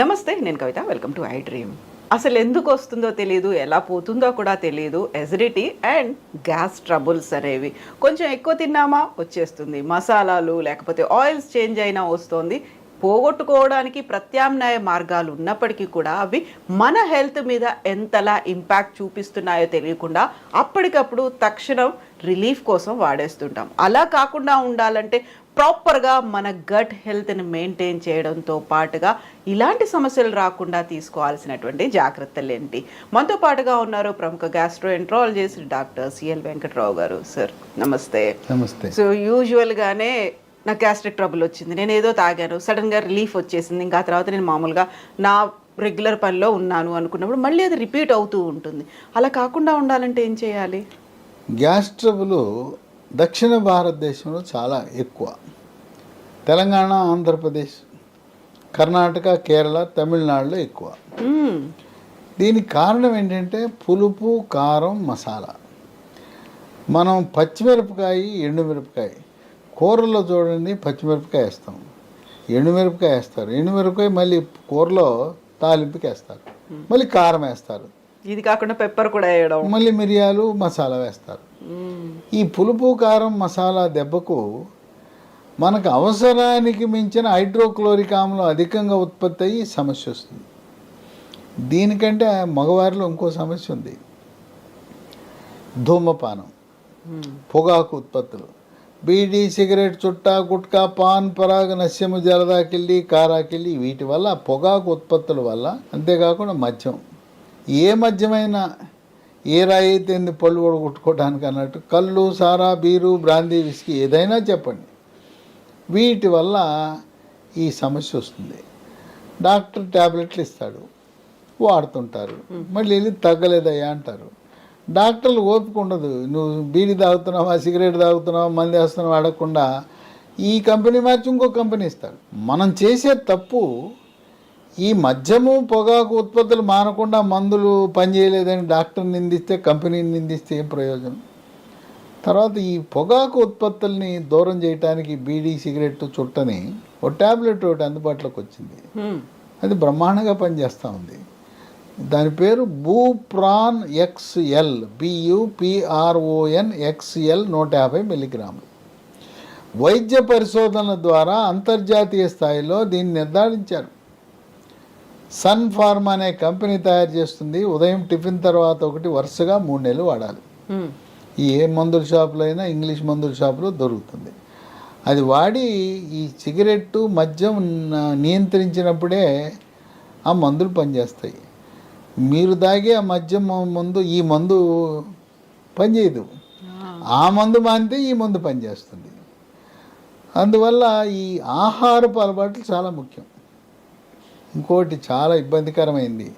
నమస్తే, నేను Kavitha. Welcome to I dream. అసలు ఎందుకు వస్తుందో తెలియదు, ఎలా పోతుందో కూడా తెలియదు. ఎసిడిటీ అండ్ గ్యాస్ ట్రబుల్స్ అనేవి కొంచెం ఎక్కువ తిన్నామా వచ్చేస్తుంది. మసాలాలు లేకపోతే ఆయిల్స్ చేంజ్ అయినా వస్తుంది. పోగొట్టుకోవడానికి ప్రత్యామ్నాయ మార్గాలు ఉన్నప్పటికీ కూడా అవి మన హెల్త్ మీద ఎంతలా ఇంపాక్ట్ చూపిస్తున్నాయో తెలియకుండా అప్పటికప్పుడు తక్షణం రిలీఫ్ కోసం వాడేస్తుంటాం. అలా కాకుండా ఉండాలంటే ప్రాపర్గా మన గట్ హెల్త్ని మెయింటైన్ చేయడంతో పాటుగా ఇలాంటి సమస్యలు రాకుండా తీసుకోవాల్సినటువంటి జాగ్రత్తలు ఏంటి? మనతో పాటుగా ఉన్నారు ప్రముఖ గ్యాస్ట్రోఎంట్రాలజిస్ట్ డాక్టర్ సిఎల్ వెంకట్రావు గారు. సార్ నమస్తే. నమస్తే. సో యూజువల్గానే నాకు గ్యాస్ట్రిక్ ట్రబుల్ వచ్చింది, నేను ఏదో తాగాను, సడన్గా రిలీఫ్ వచ్చేసింది, ఇంకా తర్వాత నేను మామూలుగా నా రెగ్యులర్ పనిలో ఉన్నాను అనుకున్నప్పుడు మళ్ళీ అది రిపీట్ అవుతూ ఉంటుంది. అలా కాకుండా ఉండాలంటే ఏం చేయాలి? గ్యాస్ ట్రబుల్ దక్షిణ భారతదేశంలో చాలా ఎక్కువ. తెలంగాణ, ఆంధ్రప్రదేశ్, కర్ణాటక, కేరళ, తమిళనాడులో ఎక్కువ. దీనికి కారణం ఏంటంటే పులుపు, కారం, మసాలా. మనం పచ్చిమిరపకాయ, ఎండుమిరపకాయ కూరల్లో చూడండి, పచ్చిమిరపకాయ వేస్తాం, ఎండుమిరపకాయ వేస్తారు, ఎండుమిరపకాయ మళ్ళీ కూరలో తాలింపుకి వేస్తారు, మళ్ళీ కారం వేస్తారు, ఇది కాకుండా పెప్పర్ కూడా వేయడం, మళ్ళీ మిరియాలు, మసాలా వేస్తారు. ఈ పులుపు, కారం, మసాలా దెబ్బకు మనకు అవసరానికి మించిన హైడ్రోక్లోరిక్ ఆమ్లం అధికంగా ఉత్పత్తి అయ్యి సమస్య వస్తుంది. దీనికంటే మగవారిలో ఇంకో సమస్య ఉంది, ధూమపానం, పొగాకు ఉత్పత్తులు. బీడీ, సిగరెట్, చుట్టా, గుట్కా, పాన్, పరాగ్, నస్యము, జలదాకిళ్ళి, కారాకిళ్ళి, వీటి వల్ల పొగాకు ఉత్పత్తుల వల్ల, అంతేకాకుండా మద్యం, ఏ మద్యమైనా ఏ రాయి అయితే పళ్ళు కొట్టుకోవడానికి అన్నట్టు, కళ్ళు, సారా, బీరు, బ్రాందీ, విస్కీ ఏదైనా చెప్పండి, వీటి వల్ల ఈ సమస్య వస్తుంది. డాక్టర్ ట్యాబ్లెట్లు ఇస్తాడు, వాడుతుంటారు, మళ్ళీ వెళ్ళి తగ్గలేదయ్యా అంటారు. డాక్టర్లు ఓపిక ఉండదు. నువ్వు బీడీ తాగుతున్నావా, సిగరెట్ తాగుతున్నావా, మంది వేస్తున్నావా అడగకుండా ఈ కంపెనీ మార్చి ఇంకో కంపెనీ ఇస్తాడు. మనం చేసే తప్పు ఈ మద్యము, పొగాకు ఉత్పత్తులు మానకుండా మందులు పనిచేయలేదని డాక్టర్ని నిందిస్తే, కంపెనీని నిందిస్తే ఏం ప్రయోజనం? తర్వాత ఈ పొగాకు ఉత్పత్తుల్ని దూరం చేయడానికి బీడీ, సిగరెట్, చుట్టని ఒక ట్యాబ్లెట్ ఒకటి అందుబాటులోకి వచ్చింది. అది బ్రహ్మాండంగా పనిచేస్తూ ఉంది. దాని పేరు బూప్రాన్ XL, BUPRON XL, 150 మిల్లీగ్రాములు. వైద్య పరిశోధనల ద్వారా అంతర్జాతీయ స్థాయిలో దీన్ని నిర్ధారించారు. సన్ ఫార్మా అనే కంపెనీ తయారు చేస్తుంది. ఉదయం టిఫిన్ తర్వాత ఒకటి, వరుసగా 3 నెలలు వాడాలి. ఏ మందుల షాపులో అయినా, ఇంగ్లీష్ మందుల షాపులో దొరుకుతుంది. అది వాడి ఈ సిగరెట్టు, మద్యం నియంత్రించినప్పుడే ఆ మందులు పనిచేస్తాయి. మీరు తాగే ఆ మద్యం మందు, ఈ మందు పనిచేయదు. ఆ మందు మానితే ఈ మందు పనిచేస్తుంది. అందువల్ల ఈ ఆహారపు అలవాట్లు చాలా ముఖ్యం. ఇంకోటి చాలా ఇబ్బందికరమైంది,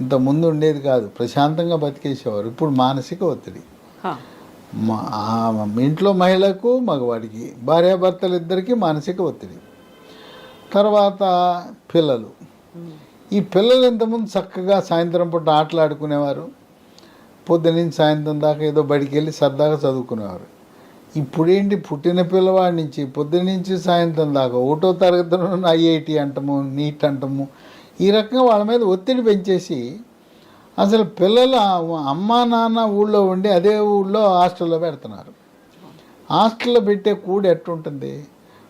ఇంతకుముందు ఉండేది కాదు, ప్రశాంతంగా బతికేసేవారు. ఇప్పుడు మానసిక ఒత్తిడి. ఇంట్లో మహిళకు, మగవాడికి, భార్యాభర్తలు ఇద్దరికీ మానసిక ఒత్తిడి. తర్వాత పిల్లలు. ఈ పిల్లలు ఇంతకుముందు చక్కగా సాయంత్రం పూట ఆటలు ఆడుకునేవారు, పొద్దునుంచి సాయంత్రం దాకా ఏదో బడికి వెళ్ళి సరదాగా చదువుకునేవారు. ఇప్పుడేంటి, పుట్టిన పిల్లవాడి నుంచి పొద్దునుంచి సాయంత్రం దాకా 1వ తరగతిలో IIT అంటము, నీట్ అంటము, ఈ రకంగా వాళ్ళ మీద ఒత్తిడి పెంచేసి అసలు పిల్లల అమ్మా నాన్న ఊళ్ళో ఉండి అదే ఊళ్ళో హాస్టల్లో పెడుతున్నారు. హాస్టల్లో పెట్టే కూడు ఎట్టుంటుంది?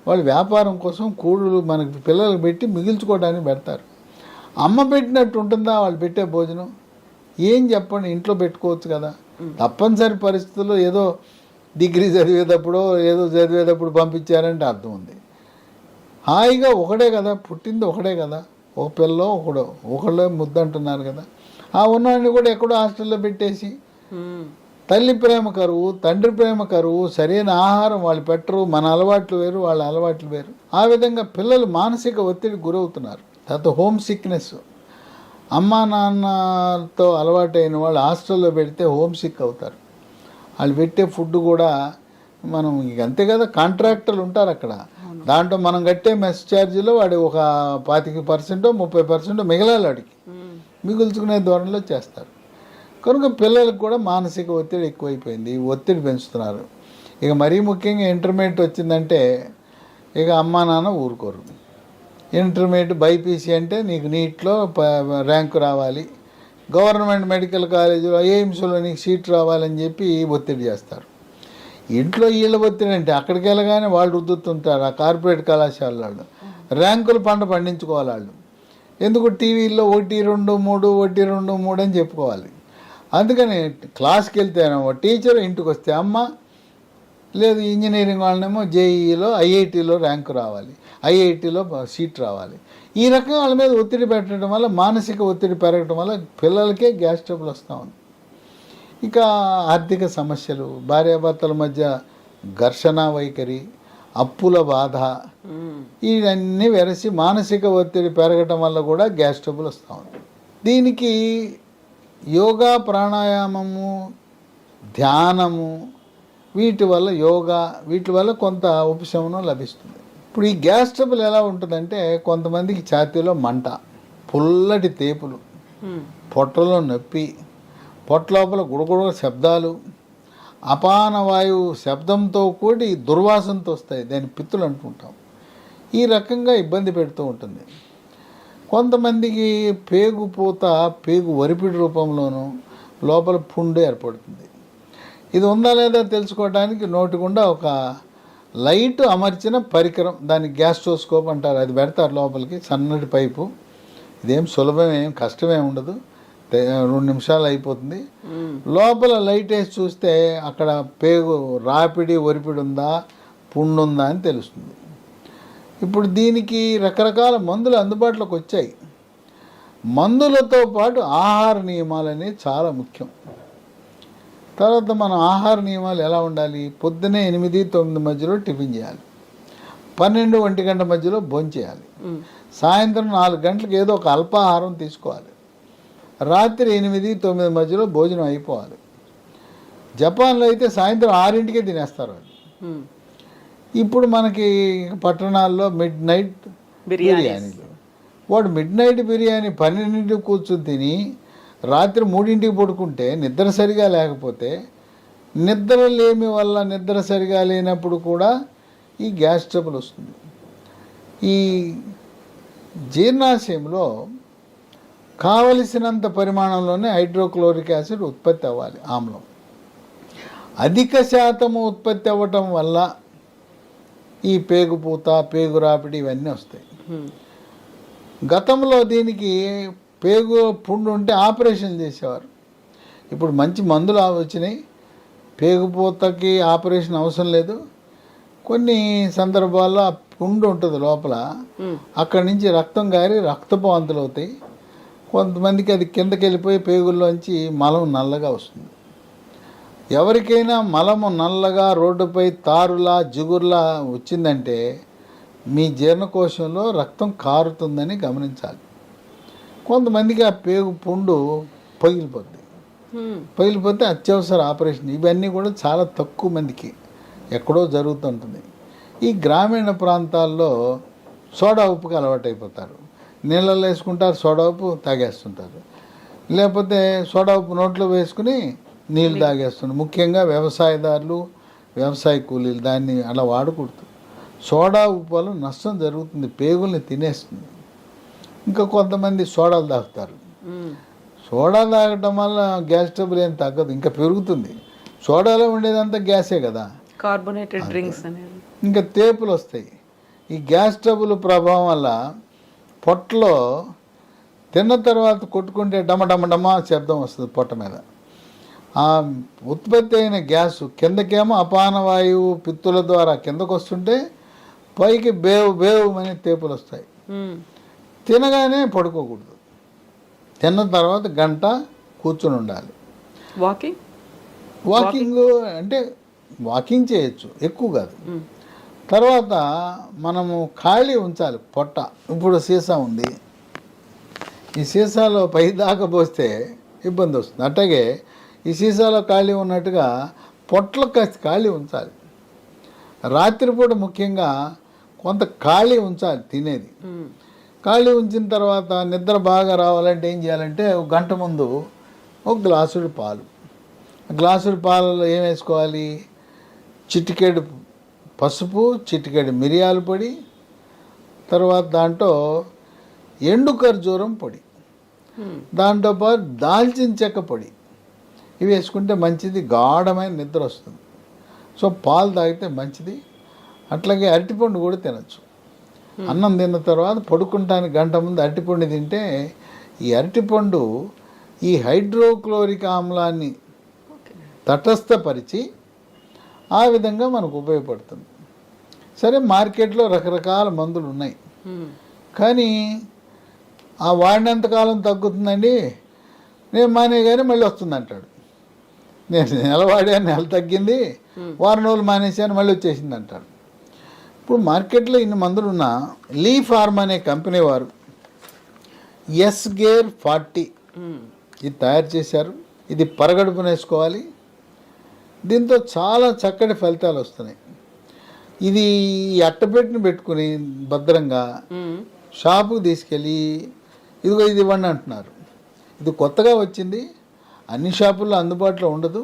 వాళ్ళు వ్యాపారం కోసం కూడులు మనకి పిల్లలకు పెట్టి మిగిల్చుకోవడానికి పెడతారు. అమ్మ పెట్టినట్టు ఉంటుందా వాళ్ళు పెట్టే భోజనం? ఏం చెప్పండి, ఇంట్లో పెట్టుకోవచ్చు కదా. తప్పనిసరి పరిస్థితుల్లో ఏదో డిగ్రీ చదివేటప్పుడు, ఏదో చదివేటప్పుడు పంపించారంటే అర్థం ఉంది. హాయిగా ఒకడే కదా, పుట్టింది ఒకడే కదా, ఒక పిల్లో ఒకళ్ళే ముద్దంటున్నారు కదా. ఆ ఉన్నవాడిని కూడా ఎక్కడో హాస్టల్లో పెట్టేసి తల్లి ప్రేమ కరువు, తండ్రి ప్రేమ కరువు, సరైన ఆహారం వాళ్ళు పెట్టరు, మన అలవాట్లు వేరు, వాళ్ళ అలవాట్లు వేరు. ఆ విధంగా పిల్లలు మానసిక ఒత్తిడికి గురవుతున్నారు. తర్వాత హోమ్ సిక్నెస్. అమ్మా నాన్నతో అలవాటైన వాళ్ళు హాస్టల్లో పెడితే హోమ్ సిక్ అవుతారు. వాళ్ళు పెట్టే ఫుడ్ కూడా మనం అంతే కదా, కాంట్రాక్టర్లు ఉంటారు అక్కడ, దాంట్లో మనం కట్టే మెస్ ఛార్జీలో వాడి ఒక 25%, 30% మిగలాలి, వాడికి మిగుల్చుకునే ధోరణిలో చేస్తారు. కనుక పిల్లలకు కూడా మానసిక ఒత్తిడి ఎక్కువైపోయింది, ఒత్తిడి పెంచుతున్నారు. ఇక మరీ ముఖ్యంగా ఇంటర్మీడియట్ వచ్చిందంటే ఇక అమ్మా నాన్న ఊరుకోరు. ఇంటర్మీడియట్ బైపీసీ అంటే నీకు నీట్లో ర్యాంకు రావాలి, గవర్నమెంట్ మెడికల్ కాలేజీలో ఎయిమ్స్లో నీకు సీట్ రావాలని చెప్పి ఒత్తిడి చేస్తారు. ఇంట్లో వీళ్ళ ఒత్తిడి అంటే అక్కడికి వెళ్ళగానే వాళ్ళు రుద్దుతుంటారు ఆ కార్పొరేట్ కళాశాల వాళ్ళు. ర్యాంకులు పండించుకోవాలి వాళ్ళు. ఎందుకు టీవీల్లో 1, 2, 3 1, 2, 3 అని చెప్పుకోవాలి. అందుకని క్లాస్కి వెళ్తేనేమో టీచర్, ఇంటికి వస్తే అమ్మ, లేదు ఇంజనీరింగ్ వాళ్ళనేమో జేఈలో ఐఐటీలో ర్యాంకు రావాలి, ఐఐటీలో సీట్ రావాలి. ఈ రకంగా వాళ్ళ మీద ఒత్తిడి పెట్టడం వల్ల మానసిక ఒత్తిడి పెరగడం వల్ల పిల్లలకే గ్యాస్ ట్రబుల్ వస్తూ ఉంది. ఇక ఆర్థిక సమస్యలు, భార్యాభర్తల మధ్య ఘర్షణ వైఖరి, అప్పుల బాధ, ఇవన్నీ వెరసి మానసిక ఒత్తిడి పెరగటం వల్ల కూడా గ్యాస్ ట్రబుల్ వస్తూ ఉంది. దీనికి యోగా, ప్రాణాయామము, ధ్యానము, వీటి వల్ల కొంత ఉపశమనం లభిస్తుంది. ఇప్పుడు ఈ గ్యాస్ ట్రబుల్ ఎలా ఉంటుందంటే కొంతమందికి ఛాతీలో మంట, పుల్లటి తేపులు, పొట్టలో నొప్పి, పొట్టలోపల గుడగుడ శబ్దాలు, అపాన వాయువు శబ్దంతో కూడి దుర్వాసనతో వస్తాయి, దాన్ని పిత్తులు అంటుంటాం. ఈ రకంగా ఇబ్బంది పెడుతూ ఉంటుంది. కొంతమందికి పేగుపూత, పేగు వరిపిడి రూపంలోనూ లోపల పుండు ఏర్పడుతుంది. ఇది ఉందా లేదా తెలుసుకోవడానికి నోటిగుండా ఒక లైట్ అమర్చిన పరికరం, దాన్ని గ్యాస్ట్రోస్కోప్ అంటారు, అది పెడతారు లోపలికి, సన్నటి పైపు. ఇదేం సులభమేం కష్టమేం ఉండదు, 2 నిమిషాలు అయిపోతుంది. లోపల లైట్ వేసి చూస్తే అక్కడ పేగు రాపిడి ఒరిపిడి ఉందా, పుండు ఉందా అని తెలుస్తుంది. ఇప్పుడు దీనికి రకరకాల మందులు అందుబాటులోకి వచ్చాయి. మందులతో పాటు ఆహార నియమాలు అనేవి చాలా ముఖ్యం. తర్వాత మనం ఆహార నియమాలు ఎలా ఉండాలి? పొద్దునే 8, 9 మధ్యలో టిఫిన్ చేయాలి, 12, 1 గంట మధ్యలో భోంచేయాలి, సాయంత్రం 4 గంటలకు ఏదో ఒక అల్పాహారం తీసుకోవాలి, రాత్రి 8, 9 మధ్యలో భోజనం అయిపోవాలి. జపాన్లో అయితే సాయంత్రం 6ంటికే తినేస్తారు వాళ్ళు. ఇప్పుడు మనకి పట్టణాల్లో మిడ్ నైట్ బిర్యానీలు. వాడు మిడ్ నైట్ బిర్యానీ 12ంటికి కూర్చుని తిని రాత్రి 3ంటికి పడుకుంటే నిద్ర సరిగా లేకపోతే, నిద్ర లేమి వల్ల నిద్ర సరిగా లేనప్పుడు కూడా ఈ గ్యాస్ ట్రబుల్ వస్తుంది. ఈ జీర్ణాశయంలో కావలసినంత పరిమాణంలోనే హైడ్రోక్లోరిక్ యాసిడ్ ఉత్పత్తి అవ్వాలి, ఆమ్లం. అధిక శాతము ఉత్పత్తి అవ్వటం వల్ల ఈ పేగుపూత, పేగు రాపిడి ఇవన్నీ వస్తాయి. గతంలో దీనికి పేగు పుండు ఉంటే ఆపరేషన్ చేసేవారు. ఇప్పుడు మంచి మందులు వచ్చినాయి, పేగుపూతకి ఆపరేషన్ అవసరం లేదు. కొన్ని సందర్భాల్లో ఆ పుండు ఉంటుంది లోపల, అక్కడి నుంచి రక్తం గారి రక్తపు వాంతులు అవుతాయి. కొంతమందికి అది కిందకి వెళ్ళిపోయి పేగుల్లోంచి మలం నల్లగా వస్తుంది. ఎవరికైనా మలము నల్లగా రోడ్డుపై తారులా జిగురులా వచ్చిందంటే మీ జీర్ణకోశంలో రక్తం కారుతుందని గమనించాలి. కొంతమందికి ఆ పేగు పుండు పగిలిపోతే అత్యవసర ఆపరేషన్. ఇవన్నీ కూడా చాలా తక్కువ మందికి ఎక్కడో జరుగుతుంటుంది. ఈ గ్రామీణ ప్రాంతాల్లో సోడా ఉప్పుకి అలవాటు అయిపోతారు, నీళ్ళల్లో వేసుకుంటారు, సోడా ఉప్పు తాగేస్తుంటారు, లేకపోతే సోడా ఉప్పు నోట్లో వేసుకుని నీళ్ళు తాగేస్తున్నారు. ముఖ్యంగా వ్యవసాయదారులు, వ్యవసాయ కూలీలు దాన్ని అలా వాడకూడదు. సోడా ఉప్పు వల్ల నష్టం జరుగుతుంది, పేగుల్ని తినేస్తుంది. ఇంకా కొంతమంది సోడాలు తాగుతారు. సోడా తాగటం వల్ల గ్యాస్ ట్రబుల్ ఏం తగ్గదు, ఇంకా పెరుగుతుంది. సోడాలో ఉండేదంతా గ్యాసే కదా, కార్బోనేటెడ్ డ్రింక్స్ అనేది. ఇంకా తేపులు వస్తాయి. ఈ గ్యాస్ ట్రబుల్ ప్రభావం వల్ల పొట్టలో తిన్న తర్వాత కొట్టుకుంటే డమ శబ్దం వస్తుంది పొట్ట మీద. ఆ ఉత్పత్తి అయిన గ్యాసు కిందకేమో అపాన వాయువు పిత్తుల ద్వారా కిందకు వస్తుంటే పైకి బేవు అనే తేపులు వస్తాయి. తినగానే పడుకోకూడదు, తిన్న తర్వాత గంట కూర్చుని ఉండాలి. వాకింగ్ అంటే వాకింగ్ చేయొచ్చు, ఎక్కువ కాదు. తర్వాత మనము ఖాళీ ఉంచాలి పొట్ట. ఇప్పుడు సీసా ఉంది, ఈ సీసాలో పై దాకా పోస్తే ఇబ్బంది వస్తుంది. అట్లాగే ఈ సీసాలో ఖాళీ ఉన్నట్టుగా పొట్టలో కాస్త ఖాళీ ఉంచాలి. రాత్రిపూట ముఖ్యంగా కొంత ఖాళీ ఉంచాలి తినేది. ఖాళీ ఉంచిన తర్వాత నిద్ర బాగా రావాలంటే ఏం చేయాలంటే 1 గంట ముందు 1 గ్లాసుడు పాలు. గ్లాసుడు పాలలో ఏం వేసుకోవాలి? చిటికెడు పసుపు, చిటికెడు మిరియాల పొడి, తర్వాత దాంట్లో ఎండు ఖర్జూరం పొడి, దాంతోపాటు దాల్చిన చెక్క పొడి, ఇవి వేసుకుంటే మంచిది, గాఢమైన నిద్ర వస్తుంది. సో పాలు తాగితే మంచిది. అట్లాగే అరటిపండు కూడా తినచ్చు. అన్నం తిన్న తర్వాత పడుకుంటానికి గంట ముందు అరటిపండు తింటే ఈ అరటిపండు ఈ హైడ్రోక్లోరిక్ ఆమ్లాన్ని తటస్థపరిచి ఆ విధంగా మనకు ఉపయోగపడుతుంది. సరే, మార్కెట్లో రకరకాల మందులు ఉన్నాయి, కానీ ఆ వాడినంతకాలం తగ్గుతుందండి, నేను మానే కానీ మళ్ళీ వస్తుంది అంటాడు. నేను నెల వాడాను, నెల తగ్గింది, వారం రోజులు మానేశాను, మళ్ళీ వచ్చేసింది అంటాడు. ఇప్పుడు మార్కెట్లో ఇన్ని మందులు ఉన్నా లీ ఫార్మ్ అనే కంపెనీ వారు ఎస్గేర్ 40 ఇది తయారు చేశారు. ఇది పరగడుపున వేసుకోవాలి. దీంతో చాలా చక్కటి ఫలితాలు వస్తున్నాయి. ఇది అట్టపెట్టిన పెట్టుకుని భద్రంగా షాపుకి తీసుకెళ్ళి ఇదిగో ఇది ఇవ్వండి అంటున్నారు. ఇది కొత్తగా వచ్చింది, అన్ని షాపుల్లో అందుబాటులో ఉండదు,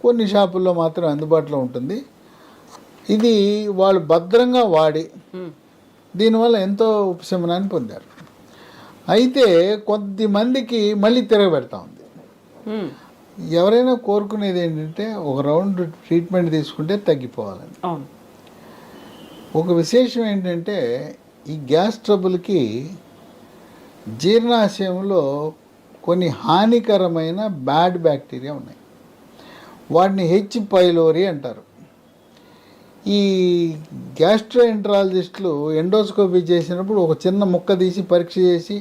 కొన్ని షాపుల్లో మాత్రం అందుబాటులో ఉంటుంది. ఇది వాళ్ళు భద్రంగా వాడి దీనివల్ల ఎంతో ఉపశమనాన్ని పొందారు. అయితే కొద్దిమందికి మళ్ళీ తిరగబెడతా ఉంది. ఎవరైనా కోరుకునేది ఏంటంటే ఒక రౌండ్ ట్రీట్మెంట్ తీసుకుంటే తగ్గిపోవాలని. ఒక విశేషం ఏంటంటే ఈ గ్యాస్ ట్రబుల్కి జీర్ణాశయంలో కొన్ని హానికరమైన బ్యాడ్ బ్యాక్టీరియా ఉన్నాయి. వాటిని హెచ్ పైలోరీ అంటారు. ఈ గ్యాస్ట్రోఎంట్రాలజిస్టులు ఎండోస్కోపీ చేసినప్పుడు ఒక చిన్న ముక్క తీసి పరీక్ష చేసి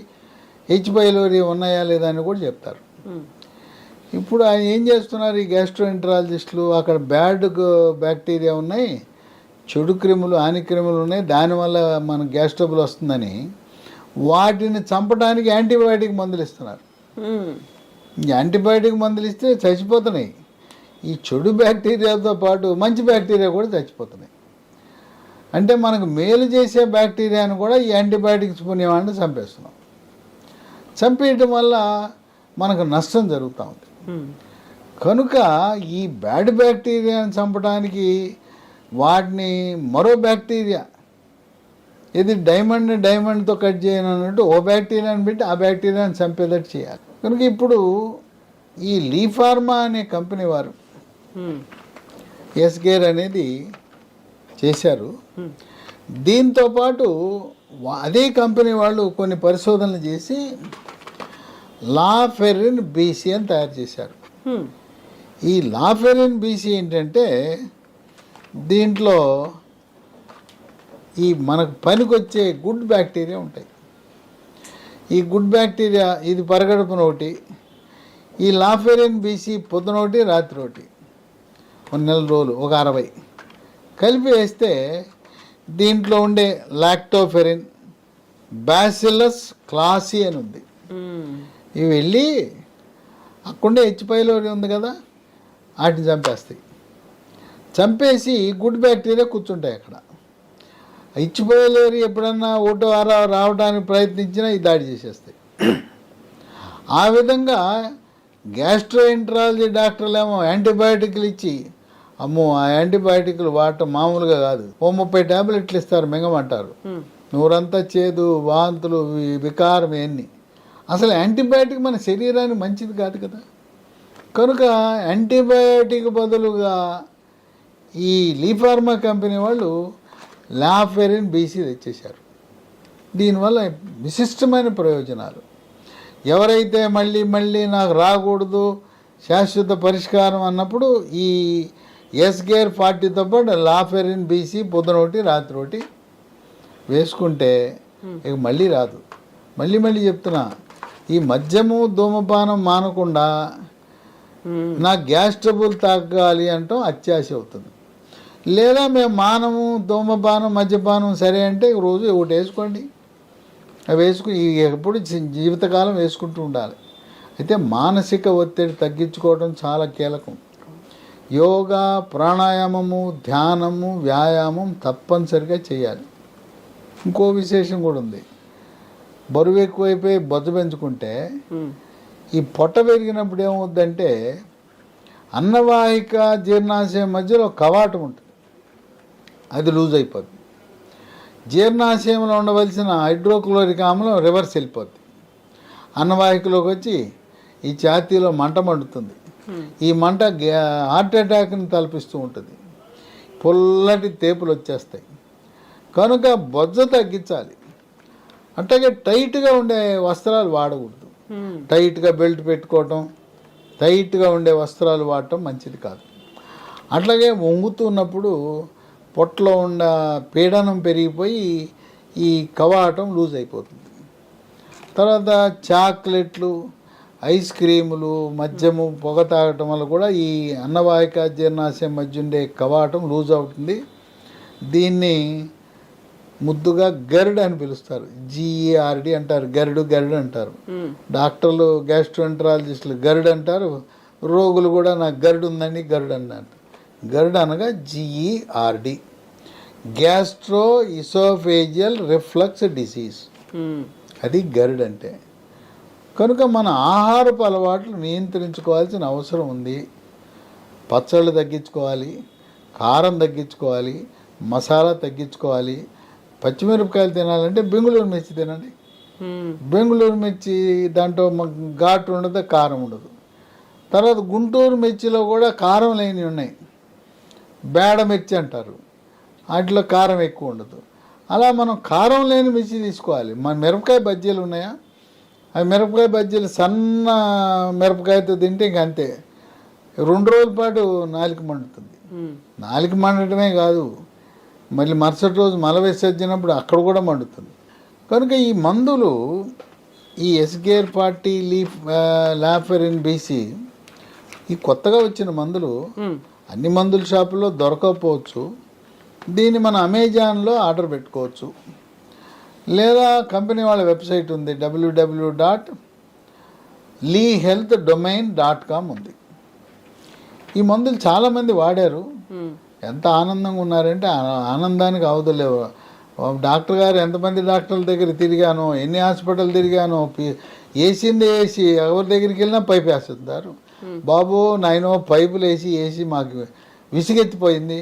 హెచ్ పైలోరీ ఉన్నాయా లేదా అని కూడా చెప్తారు. ఇప్పుడు ఆయన ఏం చేస్తున్నారు, ఈ గ్యాస్ట్రోఎంట్రాలజిస్టులు అక్కడ బ్యాడ్ బ్యాక్టీరియా ఉన్నాయి, చెడు క్రిములు, హానిక్రిములు ఉన్నాయి, దానివల్ల మన గ్యాస్ ట్రబుల్ వస్తుందని వాటిని చంపడానికి యాంటీబయాటిక్ మందులు ఇస్తున్నారు. యాంటీబయాటిక్ మందులు ఇస్తే చచ్చిపోతున్నాయి. ఈ చెడు బ్యాక్టీరియాతో పాటు మంచి బ్యాక్టీరియా కూడా చచ్చిపోతున్నాయి. అంటే మనకు మేలు చేసే బ్యాక్టీరియాను కూడా ఈ యాంటీబయాటిక్స్ పుణ్యమాన్ని చంపేస్తున్నాం. చంపేయటం వల్ల మనకు నష్టం జరుగుతూ ఉంది. కనుక ఈ బ్యాడ్ బ్యాక్టీరియాని చంపడానికి వాటిని మరో బ్యాక్టీరియా, ఇది డైమండ్తో కట్ చేయను అన్నట్టు ఓ బ్యాక్టీరియాని పెట్టి ఆ బ్యాక్టీరియాని చంపేటట్టు చేయాలి. కనుక ఇప్పుడు ఈ లీ ఫార్మా అనే కంపెనీ వారు ఎస్గేర్ అనేది చేశారు. దీంతోపాటు అదే కంపెనీ వాళ్ళు కొన్ని పరిశోధనలు చేసి లాఫెరిన్ బీసీ అని తయారు చేశారు. ఈ లాఫెరిన్ బీసీ ఏంటంటే దీంట్లో ఈ మనకు పనికొచ్చే గుడ్ బ్యాక్టీరియా ఉంటాయి. ఈ గుడ్ బ్యాక్టీరియా ఇది పరగడుపున ఒకటి, ఈ లాఫెరిన్ బీసీ పొద్దున ఒకటి రాత్రి ఒకటి, 1 నెల రోజులు ఒక 60 కలిపి వేస్తే దీంట్లో ఉండే లాక్టోఫెరిన్, బ్యాసిల్లస్ క్లాసీ అని ఉంది. ఇవి వెళ్ళి అక్కడే హెచ్ పైలోరీ ఉంది కదా, వాటిని చంపేస్తాయి. చంపేసి గుడ్ బ్యాక్టీరియా కూర్చుంటాయి అక్కడ. హెచ్ పైలోరీ ఎప్పుడన్నా ఓటో రావడానికి ప్రయత్నించినా ఈ దాడి చేసేస్తాయి. ఆ విధంగా గ్యాస్ట్రోఎంట్రాలజీ డాక్టర్లు ఏమో యాంటీబయాటిక్లు ఇచ్చి, అమ్మో ఆ యాంటీబయాటిక్లు వాడటం మామూలుగా కాదు, 30 ట్యాబ్లెట్లు ఇస్తారు, మింగమంటారు, నూరంతా చేదు, వాంతులు, వికారం, ఇవన్నీ. అసలు యాంటీబయాటిక్ మన శరీరానికి మంచిది కాదు కదా. కనుక యాంటీబయాటిక్ బదులుగా ఈ లీ ఫార్మా కంపెనీ వాళ్ళు లాఫెరిన్ బీసీ తెచ్చేశారు. దీనివల్ల విశిష్టమైన ప్రయోజనాలు. ఎవరైతే మళ్ళీ మళ్ళీ నాకు రాకూడదు, శాశ్వత పరిష్కారం అన్నప్పుడు ఈ ఎస్గేర్ 40తో పాటు లాఫెరిన్ బీసీ పొద్దున ఒకటి రాత్రి ఒకటి వేసుకుంటే ఇక మళ్ళీ రాదు. మళ్ళీ చెప్తున్నా, ఈ మద్యము ధూమపానం మానకుండా నా గ్యాస్ ట్రబుల్ తగ్గాలి అంటాం అత్యాశ అవుతుంది. లేదా మేము మానము, ధూమపానం, మద్యపానం సరే అంటే రోజు ఒకటి వేసుకోండి, అవి వేసుకుని ఎప్పుడు జీవితకాలం వేసుకుంటూ ఉండాలి. అయితే మానసిక ఒత్తిడి తగ్గించుకోవడం చాలా కీలకం. యోగా, ప్రాణాయామము, ధ్యానము, వ్యాయామం తప్పనిసరిగా చేయాలి. ఇంకో విశేషం కూడా ఉంది. బరువు ఎక్కువైపోయి బొజ్జ పెంచుకుంటే ఈ పొట్ట పెరిగినప్పుడు ఏమవుద్దంటే అన్నవాహిక జీర్ణాశయం మధ్యలో కవాటం ఉంటుంది. అది లూజ్ అయిపోద్ది. జీర్ణాశయంలో ఉండవలసిన హైడ్రోక్లోరిక్ ఆమ్లం రివర్స్ వెళ్ళిపోద్ది, అన్నవాహికలోకి వచ్చి ఈ ఛాతీలో మంట మండుతుంది. ఈ మంట హార్ట్ అటాక్ని తలపిస్తూ ఉంటుంది, పొల్లటి తేపులు వచ్చేస్తాయి. కనుక బొజ్జ తగ్గించాలి. అట్లాగే టైట్గా ఉండే వస్త్రాలు వాడకూడదు. టైట్గా బెల్ట్ పెట్టుకోవటం, టైట్గా ఉండే వస్త్రాలు వాడటం మంచిది కాదు. అట్లాగే వంగుతున్నప్పుడు పొట్టలో ఉన్న పీడనం పెరిగిపోయి ఈ కవాటం లూజ్ అయిపోతుంది. తర్వాత చాక్లెట్లు, ఐస్ క్రీములు, మద్యము, పొగ తాగటం వల్ల కూడా ఈ అన్నవాహిక జీర్ణాశయం మధ్య ఉండే కవాటం లూజ్ అవుతుంది. దీన్ని ముద్దుగా గరుడు అని పిలుస్తారు, GERD అంటారు, గరుడు అంటారు. డాక్టర్లు, గ్యాస్ట్రోఎంటరాలజిస్టులు గరుడు అంటారు, రోగులు కూడా నాకు గరుడు ఉందని గరుడు అన్నారు. గరుడు అనగా GERD, gastro oesophageal reflux disease, అది గరుడు అంటే. కనుక మన ఆహారపు అలవాట్లు నియంత్రించుకోవాల్సిన అవసరం ఉంది. పచ్చళ్ళు తగ్గించుకోవాలి, కారం తగ్గించుకోవాలి, మసాలా తగ్గించుకోవాలి. పచ్చిమిరపకాయలు తినాలంటే బెంగుళూరు మిర్చి తినండి. బెంగుళూరు మిర్చి దాంట్లో ఘాటు ఉండదు, కారం ఉండదు. తర్వాత గుంటూరు మిర్చిలో కూడా కారం లేని ఉన్నాయి, బేడ మిర్చి అంటారు, వాటిలో కారం ఎక్కువ ఉండదు. అలా మనం కారం లేని మిర్చి తీసుకోవాలి. మన మిరపకాయ బజ్జీలు ఉన్నాయా, అవి మిరపకాయ బజ్జీలు సన్న మిరపకాయతో తింటే ఇంక అంతే, 2 రోజుల పాటు నాలుక మండుతుంది. నాలుక మండటమే కాదు, మళ్ళీ మరుసటి రోజు మల విసర్జినప్పుడు అక్కడ కూడా మండుతుంది. కనుక ఈ మందులు, ఈ ఎస్గేర్ 40 లాఫెరిన్ BC, ఈ కొత్తగా వచ్చిన మందులు అన్ని మందుల షాపుల్లో దొరకకపోవచ్చు. దీన్ని మన అమెజాన్లో ఆర్డర్ పెట్టుకోవచ్చు, లేదా కంపెనీ వాళ్ళ వెబ్సైట్ ఉంది, www.lehealthdomain.com ఉంది. ఈ మందులు చాలామంది వాడారు, ఎంత ఆనందంగా ఉన్నారంటే ఆనందానికి అవధులేవు. డాక్టర్ గారు ఎంతమంది డాక్టర్ల దగ్గర తిరిగానో, ఎన్ని హాస్పిటల్ తిరిగానో, వేసింది వేసి ఎవరి దగ్గరికి వెళ్ళినా పైపు వేస్తున్నారు. బాబు నాయనో పైపులు వేసి మాకు విసిగెత్తిపోయింది,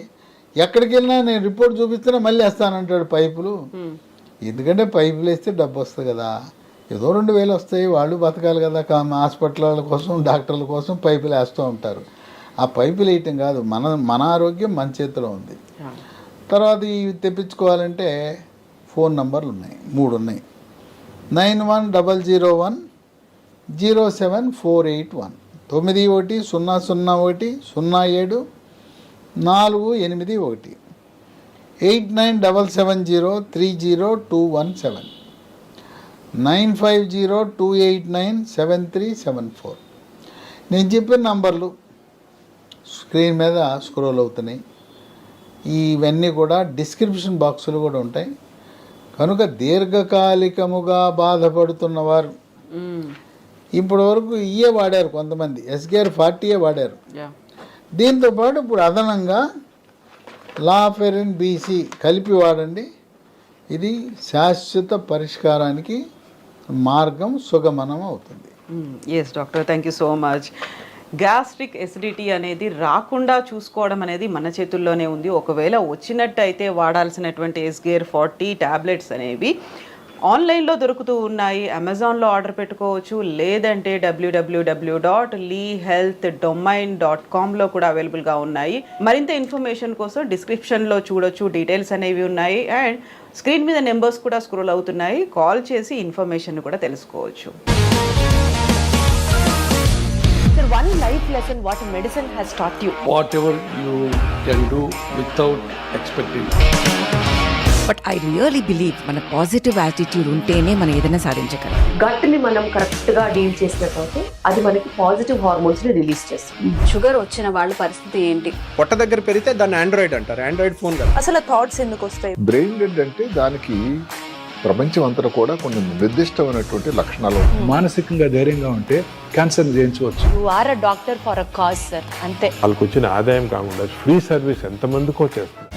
ఎక్కడికి వెళ్ళినా నేను రిపోర్ట్ చూపిస్తున్నా మళ్ళీ వేస్తానంటాడు పైపులు. ఎందుకంటే పైపులు వేస్తే డబ్బు వస్తుంది కదా, ఏదో 2000 వస్తాయి, వాళ్ళు బతకాలి కదా. హాస్పిటల్ కోసం, డాక్టర్ల కోసం పైపులు వేస్తూ ఉంటారు. ఆ పైపులు వేయటం కాదు, మన ఆరోగ్యం మన చేతిలో ఉంది. తర్వాత ఇవి తెప్పించుకోవాలంటే ఫోన్ నంబర్లు ఉన్నాయి, 3 ఉన్నాయి. 91010748191001 0010748 8977030217 9502897374. నేను చెప్పిన నంబర్లు స్క్రీన్ మీద స్క్రోల్ అవుతున్నాయి. ఇవన్నీ కూడా డిస్క్రిప్షన్ బాక్సులు కూడా ఉంటాయి. కనుక దీర్ఘకాలికముగా బాధపడుతున్నవారు, ఇప్పటి వరకు ఇయే వాడారు, కొంతమంది ఎస్గేర్ 40 వాడారు. దీంతోపాటు ఇప్పుడు అదనంగా లాఫెరిన్ BC కలిపి వాడండి. ఇది శాశ్వత పరిష్కారానికి మార్గం సుగమనం అవుతుంది. Yes doctor, thank you so much. Gastric acidity అనేది రాకుండా చూసుకోవడం అనేది మన చేతుల్లోనే ఉంది. ఒకవేళ వచ్చినట్టయితే వాడాల్సినటువంటి ఎస్గేర్ 40 ట్యాబ్లెట్స్ అనేవి ఆన్లైన్లో దొరుకుతూ ఉన్నాయి, అమెజాన్లో ఆర్డర్ పెట్టుకోవచ్చు, లేదంటే www.lehealthdomain.comలో కూడా అవైలబుల్గా ఉన్నాయి. మరింత ఇన్ఫర్మేషన్ కోసం డిస్క్రిప్షన్లో చూడొచ్చు, డీటెయిల్స్ అనేవి ఉన్నాయి. అండ్ స్క్రీన్ మీద నెంబర్స్ కూడా స్క్రోల్ అవుతున్నాయి, కాల్ చేసి ఇన్ఫర్మేషన్ కూడా తెలుసుకోవచ్చు. Sir, one life lesson what medicine has taught you. Whatever you can do without expecting. But I really believe మన పాజిటివ్ యాటిట్యూడ్ ఉంటేనే మనం ఏదైనా సాధించగలం. గట్ని మనం కరెక్ట్గా డీల్ చేసినట్లయితే అది మనకి పాజిటివ్ హార్మోన్స్ని రిలీజ్ చేస్తుంది. షుగర్ వచ్చిన వాళ్ళ పరిస్థితి ఏంటి? పొట్ట దగ్గర పెరిగితే దాన్ని ఆండ్రాయిడ్ అంటారు, ఆండ్రాయిడ్ ఫోన్ కదా. అసలు థాట్స్ ఎందుకు వస్తాయి? బ్రెయిన్ డెడ్ అంటే దానికి ప్రపంచం అంతా కూడా కొన్ని నిర్దిష్టమైనటువంటి లక్షణాలు. మానసికంగా ధైర్యంగా ఉంటే క్యాన్సర్ జయించవచ్చు. You are a doctor for a cause sir, అంతే. వాళ్ళకి వచ్చిన ఆదాయం కాకుండా ఫ్రీ సర్వీస్ ఎంతమందికో చేస్తారు.